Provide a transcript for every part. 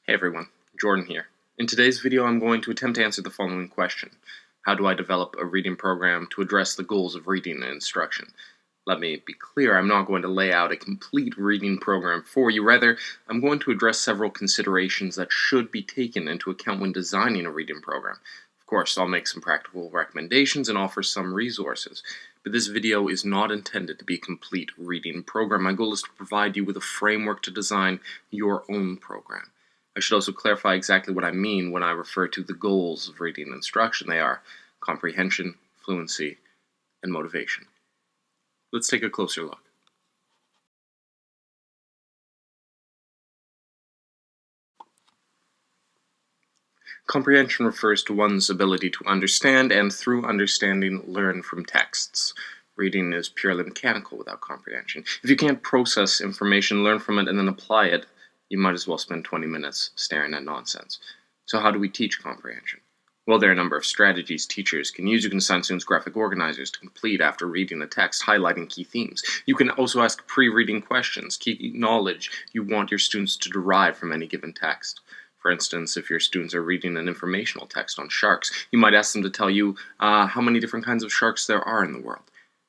Hey everyone, Jordan here. In today's video I'm going to attempt to answer the following question. How do I develop a reading program to address the goals of reading and instruction? Let me be clear, I'm not going to lay out a complete reading program for you. Rather, I'm going to address several considerations that should be taken into account when designing a reading program. Of course, I'll make some practical recommendations and offer some resources. But this video is not intended to be a complete reading program. My goal is to provide you with a framework to design your own program. I should also clarify exactly what I mean when I refer to the goals of reading and instruction. They are comprehension, fluency, and motivation. Let's take a closer look. Comprehension refers to one's ability to understand and, through understanding, learn from texts. Reading is purely mechanical without comprehension. If you can't process information, learn from it, and then apply it, you might as well spend 20 minutes staring at nonsense. So how do we teach comprehension? Well, there are a number of strategies teachers can use. You can assign students graphic organizers to complete after reading the text, highlighting key themes. You can also ask pre-reading questions, key knowledge you want your students to derive from any given text. For instance, if your students are reading an informational text on sharks, you might ask them to tell you how many different kinds of sharks there are in the world.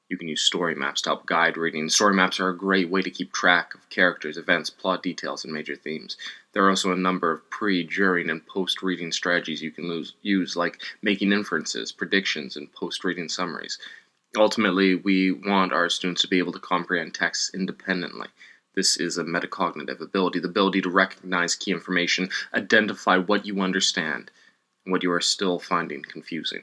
You can use story maps to help guide reading. Story maps are a great way to keep track of characters, events, plot details, and major themes. There are also a number of pre, during, and post-reading strategies you can use, like making inferences, predictions, and post-reading summaries. Ultimately, we want our students to be able to comprehend texts independently. This is a metacognitive ability, the ability to recognize key information, identify what you understand, and what you are still finding confusing.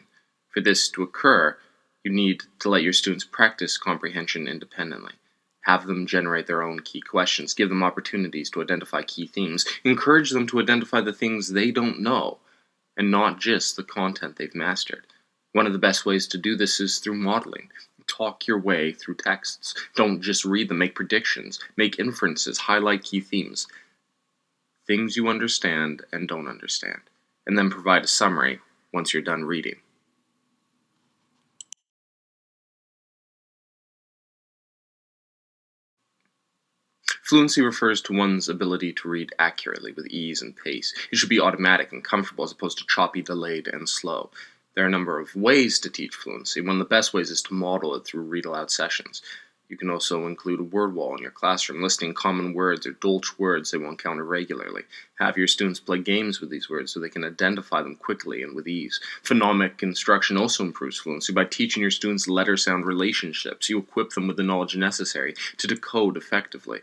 For this to occur, you need to let your students practice comprehension independently. Have them generate their own key questions. Give them opportunities to identify key themes. Encourage them to identify the things they don't know, and not just the content they've mastered. One of the best ways to do this is through modeling. Talk your way through texts. Don't just read them. Make predictions. Make inferences. Highlight key themes. Things you understand and don't understand. And then provide a summary once you're done reading. Fluency refers to one's ability to read accurately with ease and pace. It should be automatic and comfortable as opposed to choppy, delayed, and slow. There are a number of ways to teach fluency. One of the best ways is to model it through read-aloud sessions. You can also include a word wall in your classroom, listing common words or dolch words they will encounter regularly. Have your students play games with these words so they can identify them quickly and with ease. Phonomic instruction also improves fluency. By teaching your students letter-sound relationships, you equip them with the knowledge necessary to decode effectively.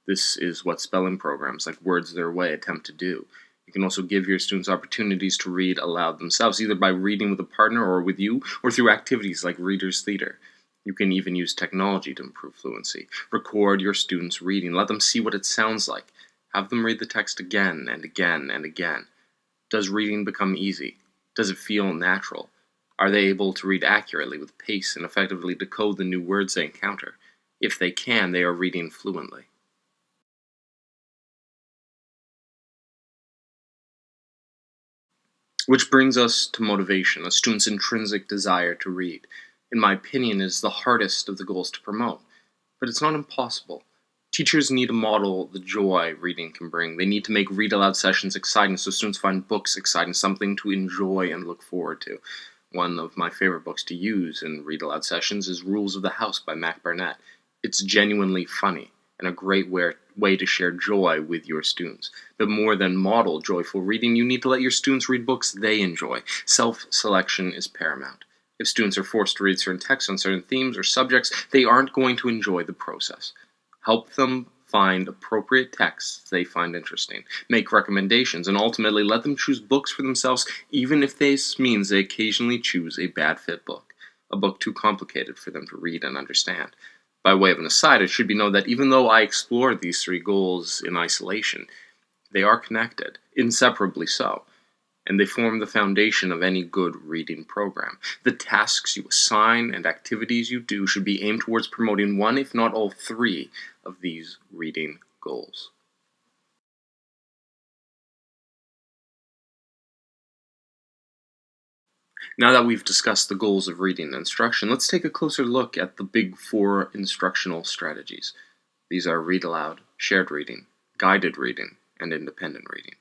This is what spelling programs like Words Their Way attempt to do. You can also give your students opportunities to read aloud themselves, either by reading with a partner or with you, or through activities like Reader's Theater. You can even use technology to improve fluency. Record your students reading. Let them see what it sounds like. Have them read the text again and again and again. Does reading become easy? Does it feel natural? Are they able to read accurately with pace and effectively decode the new words they encounter? If they can, they are reading fluently. Which brings us to motivation, a student's intrinsic desire to read. In my opinion, is the hardest of the goals to promote, but it's not impossible. Teachers need to model the joy reading can bring. They need to make read-aloud sessions exciting so students find books exciting, something to enjoy and look forward to. One of my favorite books to use in read-aloud sessions is Rules of the House by Mac Barnett. It's genuinely funny and a great way to share joy with your students. But more than model joyful reading, you need to let your students read books they enjoy. Self-selection is paramount. If students are forced to read certain texts on certain themes or subjects, they aren't going to enjoy the process. Help them find appropriate texts they find interesting. Make recommendations, and ultimately let them choose books for themselves, even if this means they occasionally choose a bad fit book, a book too complicated for them to read and understand. By way of an aside, it should be known that even though I explore these three goals in isolation, they are connected, inseparably so, and they form the foundation of any good reading program. The tasks you assign and activities you do should be aimed towards promoting one, if not all three, of these reading goals. Now that we've discussed the goals of reading and instruction, let's take a closer look at the big four instructional strategies. These are read aloud, shared reading, guided reading, and independent reading.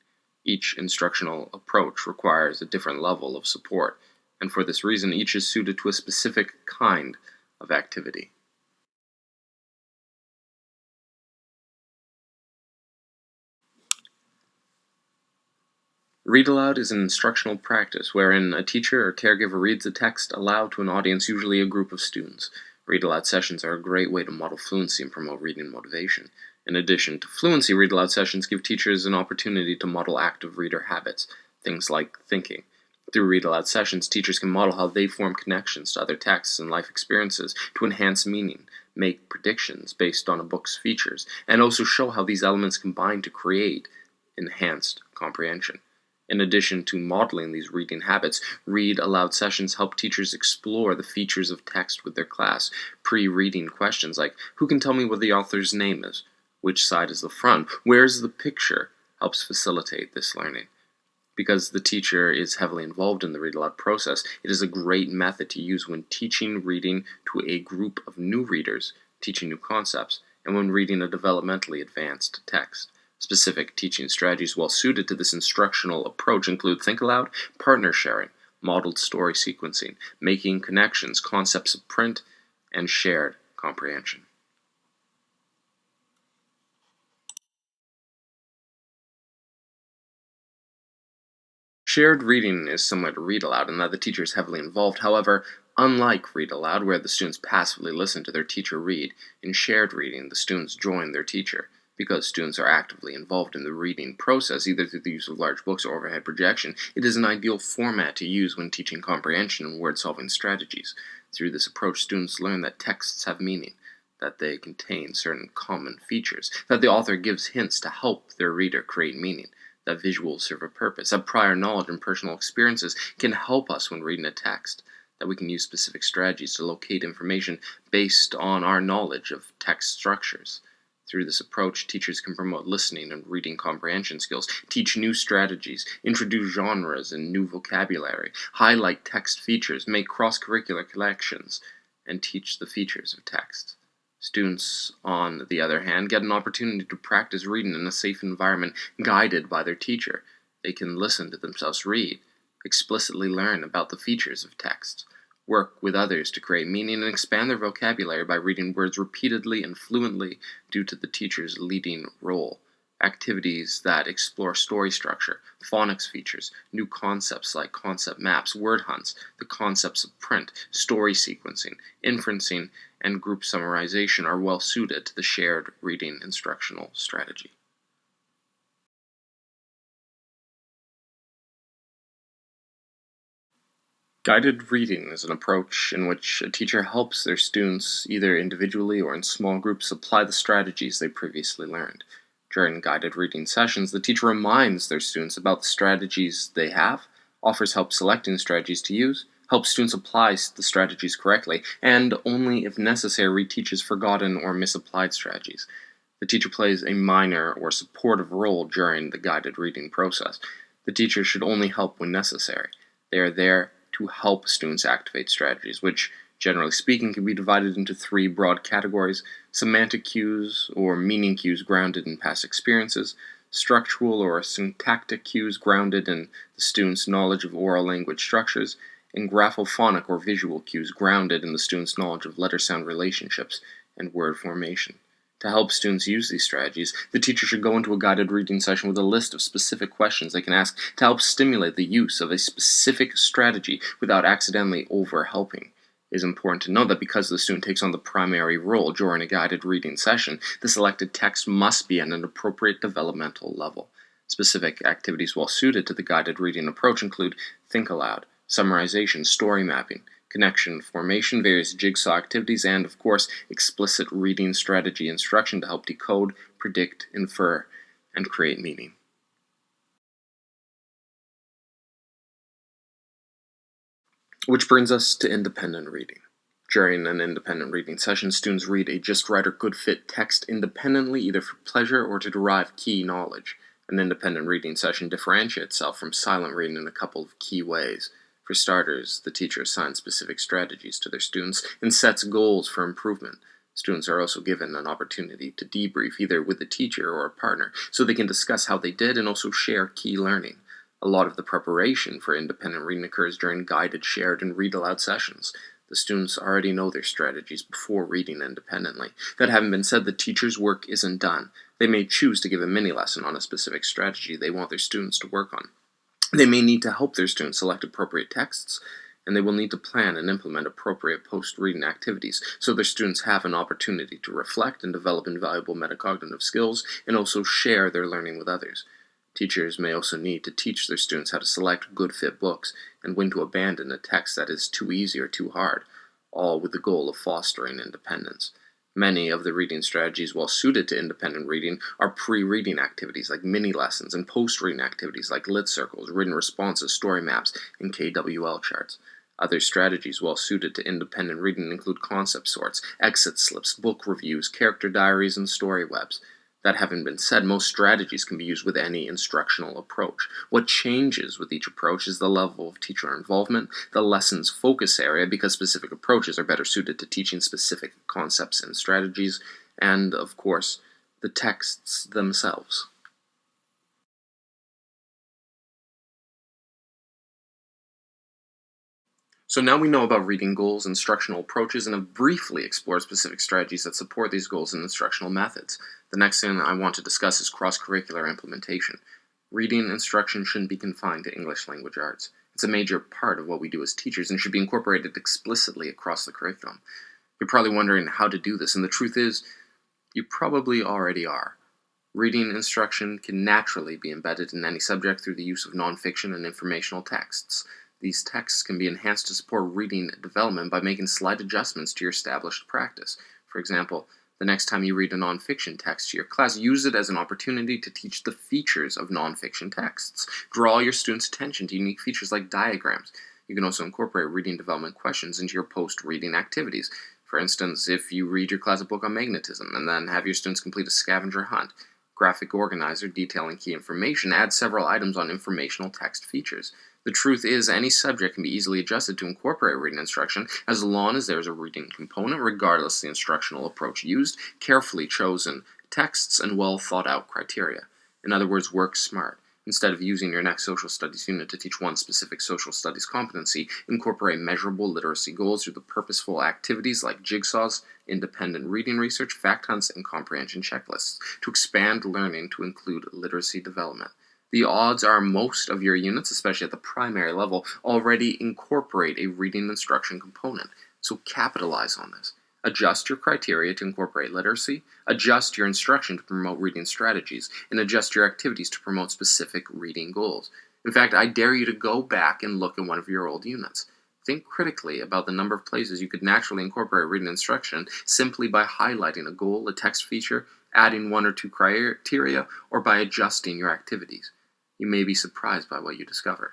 Each instructional approach requires a different level of support, and for this reason, each is suited to a specific kind of activity. Read aloud is an instructional practice wherein a teacher or caregiver reads a text aloud to an audience, usually a group of students. Read aloud sessions are a great way to model fluency and promote reading motivation. In addition to fluency, read aloud sessions give teachers an opportunity to model active reader habits, things like thinking. Through read aloud sessions, teachers can model how they form connections to other texts and life experiences to enhance meaning, make predictions based on a book's features, and also show how these elements combine to create enhanced comprehension. In addition to modeling these reading habits, read aloud sessions help teachers explore the features of text with their class. Pre-reading questions like, who can tell me what the author's name is? Which side is the front? Where's the picture? Helps facilitate this learning. Because the teacher is heavily involved in the read aloud process, it is a great method to use when teaching reading to a group of new readers, teaching new concepts, and when reading a developmentally advanced text. Specific teaching strategies well suited to this instructional approach include think aloud, partner sharing, modeled story sequencing, making connections, concepts of print, and shared comprehension. Shared reading is similar to read aloud in that the teacher is heavily involved. However, unlike read aloud, where the students passively listen to their teacher read, in shared reading, the students join their teacher. Because students are actively involved in the reading process, either through the use of large books or overhead projection, it is an ideal format to use when teaching comprehension and word-solving strategies. Through this approach, students learn that texts have meaning, that they contain certain common features, that the author gives hints to help their reader create meaning, that visuals serve a purpose, that prior knowledge and personal experiences can help us when reading a text, that we can use specific strategies to locate information based on our knowledge of text structures. Through this approach, teachers can promote listening and reading comprehension skills, teach new strategies, introduce genres and new vocabulary, highlight text features, make cross-curricular connections, and teach the features of text. Students, on the other hand, get an opportunity to practice reading in a safe environment guided by their teacher. They can listen to themselves read, explicitly learn about the features of text, work with others to create meaning, and expand their vocabulary by reading words repeatedly and fluently due to the teacher's leading role. Activities that explore story structure, phonics features, new concepts like concept maps, word hunts, the concepts of print, story sequencing, inferencing, and group summarization are well suited to the shared reading instructional strategy. Guided reading is an approach in which a teacher helps their students, either individually or in small groups, apply the strategies they previously learned. During guided reading sessions, the teacher reminds their students about the strategies they have, offers help selecting strategies to use, helps students apply the strategies correctly, and only if necessary reteaches forgotten or misapplied strategies. The teacher plays a minor or supportive role during the guided reading process. The teacher should only help when necessary. They are there to help students activate strategies, which, generally speaking, can be divided into three broad categories: semantic cues or meaning cues grounded in past experiences, structural or syntactic cues grounded in the student's knowledge of oral language structures, and graphophonic or visual cues grounded in the student's knowledge of letter-sound relationships and word formation. To help students use these strategies, the teacher should go into a guided reading session with a list of specific questions they can ask to help stimulate the use of a specific strategy without accidentally over-helping. It is important to note that because the student takes on the primary role during a guided reading session, the selected text must be at an appropriate developmental level. Specific activities well suited to the guided reading approach include think aloud, summarization, story mapping, connection formation, various jigsaw activities, and, of course, explicit reading strategy instruction to help decode, predict, infer, and create meaning. Which brings us to independent reading. During an independent reading session, students read a just right or good fit text independently, either for pleasure or to derive key knowledge. An independent reading session differentiates itself from silent reading in a couple of key ways. For starters, the teacher assigns specific strategies to their students and sets goals for improvement. Students are also given an opportunity to debrief either with the teacher or a partner so they can discuss how they did and also share key learning. A lot of the preparation for independent reading occurs during guided, shared, and read aloud sessions. The students already know their strategies before reading independently. That having been said, the teacher's work isn't done. They may choose to give a mini lesson on a specific strategy they want their students to work on. They may need to help their students select appropriate texts, and they will need to plan and implement appropriate post-reading activities so their students have an opportunity to reflect and develop invaluable metacognitive skills and also share their learning with others. Teachers may also need to teach their students how to select good fit books and when to abandon a text that is too easy or too hard, all with the goal of fostering independence. Many of the reading strategies well suited to independent reading are pre-reading activities like mini lessons and post-reading activities like lit circles, written responses, story maps, and KWL charts. Other strategies well suited to independent reading include concept sorts, exit slips, book reviews, character diaries, and story webs. That having been said, most strategies can be used with any instructional approach. What changes with each approach is the level of teacher involvement, the lesson's focus area, because specific approaches are better suited to teaching specific concepts and strategies, and, of course, the texts themselves. So now we know about reading goals, instructional approaches, and have briefly explored specific strategies that support these goals and instructional methods. The next thing I want to discuss is cross-curricular implementation. Reading instruction shouldn't be confined to English language arts. It's a major part of what we do as teachers and should be incorporated explicitly across the curriculum. You're probably wondering how to do this, and the truth is, you probably already are. Reading instruction can naturally be embedded in any subject through the use of nonfiction and informational texts. These texts can be enhanced to support reading development by making slight adjustments to your established practice. For example, the next time you read a nonfiction text to your class, use it as an opportunity to teach the features of nonfiction texts. Draw your students' attention to unique features like diagrams. You can also incorporate reading development questions into your post-reading activities. For instance, if you read your class a book on magnetism and then have your students complete a scavenger hunt, graphic organizer detailing key information, add several items on informational text features. The truth is, any subject can be easily adjusted to incorporate reading instruction as long as there is a reading component, regardless of the instructional approach used, carefully chosen texts, and well thought out criteria. In other words, work smart. Instead of using your next social studies unit to teach one specific social studies competency, incorporate measurable literacy goals through the purposeful activities like jigsaws, independent reading research, fact hunts, and comprehension checklists to expand learning to include literacy development. The odds are most of your units, especially at the primary level, already incorporate a reading instruction component, so capitalize on this. Adjust your criteria to incorporate literacy, adjust your instruction to promote reading strategies, and adjust your activities to promote specific reading goals. In fact, I dare you to go back and look at one of your old units. Think critically about the number of places you could naturally incorporate reading instruction simply by highlighting a goal, a text feature, adding one or two criteria, or by adjusting your activities. You may be surprised by what you discover.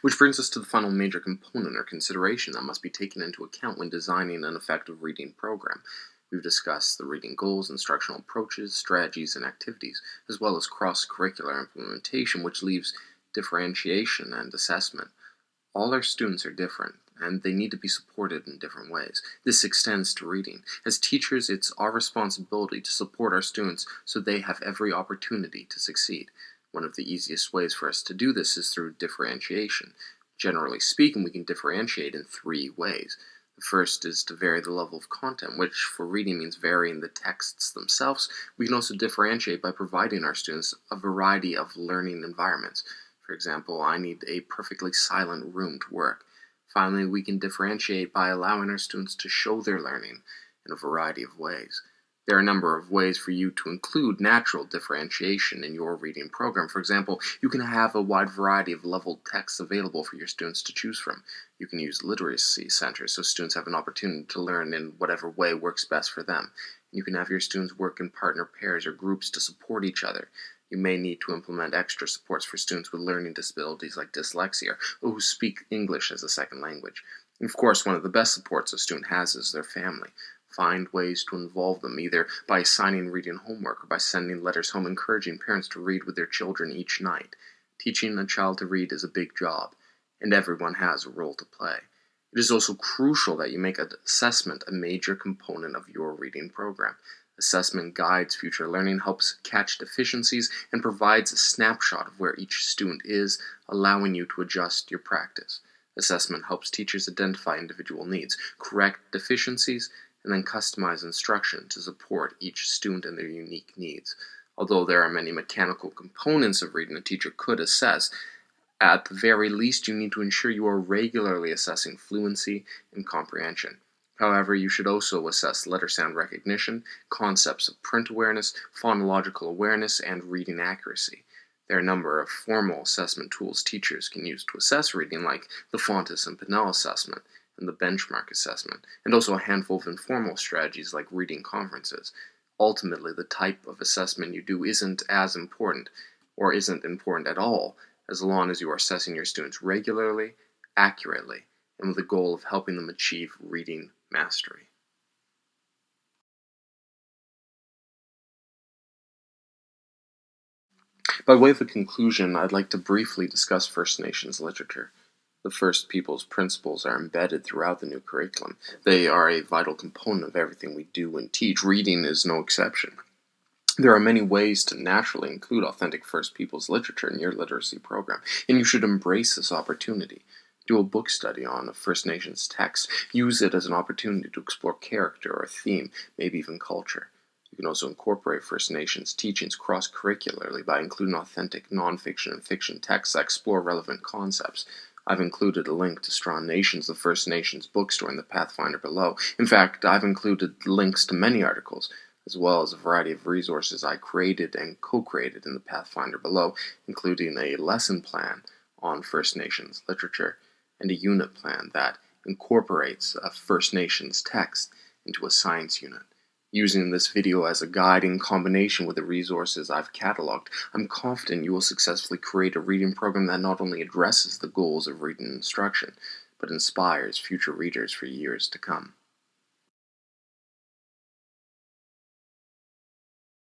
Which brings us to the final major component or consideration that must be taken into account when designing an effective reading program. We've discussed the reading goals, instructional approaches, strategies, and activities, as well as cross-curricular implementation, which leaves differentiation and assessment. All our students are different, and they need to be supported in different ways. This extends to reading. As teachers, it's our responsibility to support our students so they have every opportunity to succeed. One of the easiest ways for us to do this is through differentiation. Generally speaking, we can differentiate in three ways. The first is to vary the level of content, which for reading means varying the texts themselves. We can also differentiate by providing our students a variety of learning environments. For example, I need a perfectly silent room to work. Finally, we can differentiate by allowing our students to show their learning in a variety of ways. There are a number of ways for you to include natural differentiation in your reading program. For example, you can have a wide variety of leveled texts available for your students to choose from. You can use literacy centers so students have an opportunity to learn in whatever way works best for them. You can have your students work in partner pairs or groups to support each other. You may need to implement extra supports for students with learning disabilities like dyslexia or who speak English as a second language. And of course, one of the best supports a student has is their family. Find ways to involve them, either by assigning reading homework or by sending letters home encouraging parents to read with their children each night. Teaching a child to read is a big job, and everyone has a role to play. It is also crucial that you make assessment a major component of your reading program. Assessment guides future learning, helps catch deficiencies, and provides a snapshot of where each student is, allowing you to adjust your practice. Assessment helps teachers identify individual needs, correct deficiencies, and then customize instruction to support each student and their unique needs. Although there are many mechanical components of reading a teacher could assess, at the very least you need to ensure you are regularly assessing fluency and comprehension. However, you should also assess letter sound recognition, concepts of print awareness, phonological awareness, and reading accuracy. There are a number of formal assessment tools teachers can use to assess reading, like the Fontes and Pinnell assessment and the benchmark assessment, and also a handful of informal strategies like reading conferences. Ultimately, the type of assessment you do isn't as important, or isn't important at all, as long as you are assessing your students regularly, accurately, and with the goal of helping them achieve reading mastery. By way of a conclusion, I'd like to briefly discuss First Nations literature. The First Peoples principles are embedded throughout the new curriculum. They are a vital component of everything we do and teach. Reading is no exception. There are many ways to naturally include authentic First Peoples literature in your literacy program, and you should embrace this opportunity. Do a book study on a First Nations text. Use it as an opportunity to explore character or theme, maybe even culture. You can also incorporate First Nations teachings cross-curricularly by including authentic nonfiction and fiction texts that explore relevant concepts. I've included a link to Strong Nations, the First Nations bookstore, in the Pathfinder below. In fact, I've included links to many articles, as well as a variety of resources I created and co-created in the Pathfinder below, including a lesson plan on First Nations literature and a unit plan that incorporates a First Nations text into a science unit. Using this video as a guide in combination with the resources I've cataloged, I'm confident you will successfully create a reading program that not only addresses the goals of reading instruction, but inspires future readers for years to come.